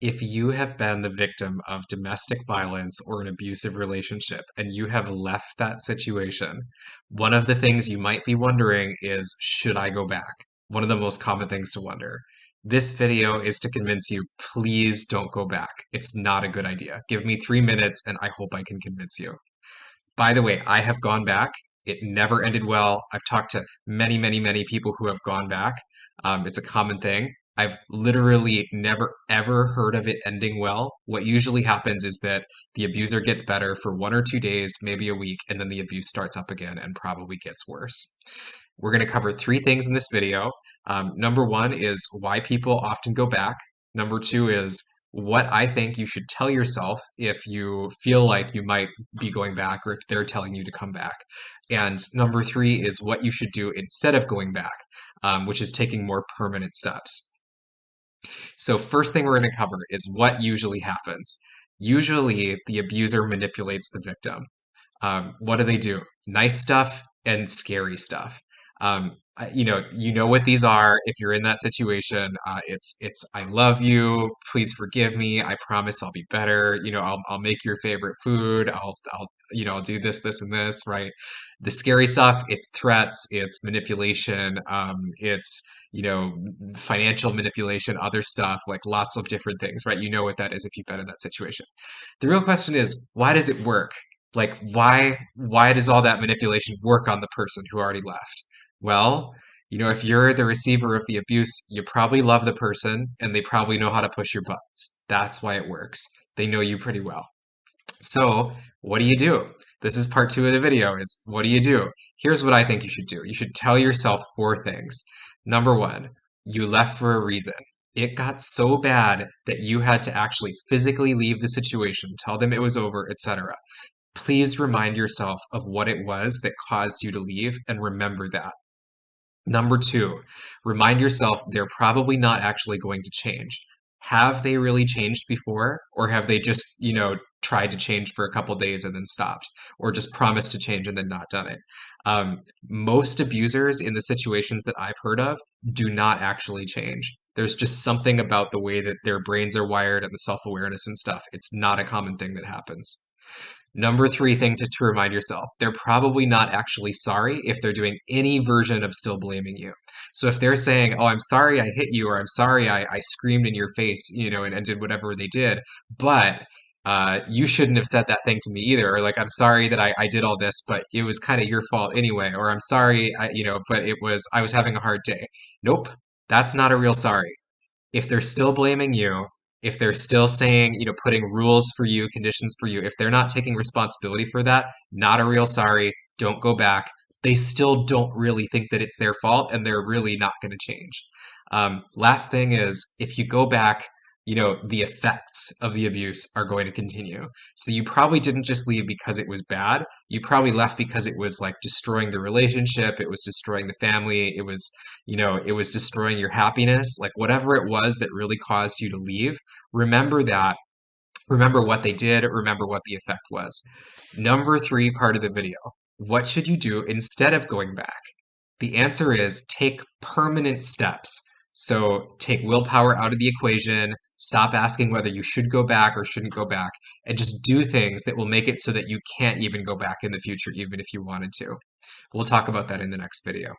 If you have been the victim of domestic violence or an abusive relationship and you have left that situation, one of the things you might be wondering is, should I go back? One of the most common things to wonder. This video is to convince you, please don't go back. It's not a good idea. Give me 3 minutes and I hope I can convince you. By the way, I have gone back. It never ended well. I've talked to many, many, many people who have gone back. It's a common thing. I've literally never ever heard of it ending well. What usually happens is that the abuser gets better for 1 or 2 days, maybe a week, and then the abuse starts up again and probably gets worse. We're going to cover 3 things in this video. Number one is why people often go back. Number two is what I think you should tell yourself if you feel like you might be going back or if they're telling you to come back. And number three is what you should do instead of going back, which is taking more permanent steps. So, first thing we're going to cover is what usually happens. Usually, the abuser manipulates the victim. What do they do? Nice stuff and scary stuff. You know what these are. If you're in that situation, it's I love you. Please forgive me. I promise I'll be better. I'll make your favorite food. I'll do this, this, and this. Right. The scary stuff. It's threats. It's manipulation. It's financial manipulation. Other stuff like lots of different things. Right. You know what that is if you've been in that situation. The real question is, why does it work? Like, why does all that manipulation work on the person who already left? Well, if you're the receiver of the abuse, you probably love the person and they probably know how to push your buttons. That's why it works. They know you pretty well. So, what do you do? This is part two of the video is what do you do? Here's what I think you should do. You should tell yourself 4 things. Number one, you left for a reason. It got so bad that you had to actually physically leave the situation, tell them it was over, etc. Please remind yourself of what it was that caused you to leave and remember that. Number two, remind yourself they're probably not actually going to change. Have they really changed before? Or have they just, tried to change for a couple days and then stopped? Or just promised to change and then not done it? Most abusers in the situations that I've heard of do not actually change. There's just something about the way that their brains are wired and the self-awareness and stuff. It's not a common thing that happens. Number three thing to remind yourself, they're probably not actually sorry if they're doing any version of still blaming you. So if they're saying, oh, I'm sorry I hit you, or I'm sorry I screamed in your face, and did whatever they did, but you shouldn't have said that thing to me either, or like, I'm sorry that I did all this, but it was kind of your fault anyway, or I'm sorry, but I was having a hard day. Nope, that's not a real sorry. If they're still blaming you, if they're still saying, putting rules for you, conditions for you, if they're not taking responsibility for that, not a real sorry, don't go back. They still don't really think that it's their fault and they're really not going to change. Last thing is, if you go back, the effects of the abuse are going to continue. So you probably didn't just leave because it was bad. You probably left because it was like destroying the relationship, it was destroying the family, it was destroying your happiness, like whatever it was that really caused you to leave. Remember that. Remember what they did. Remember what the effect was. Number three part of the video. What should you do instead of going back? The answer is take permanent steps. So take willpower out of the equation, stop asking whether you should go back or shouldn't go back, and just do things that will make it so that you can't even go back in the future, even if you wanted to. We'll talk about that in the next video.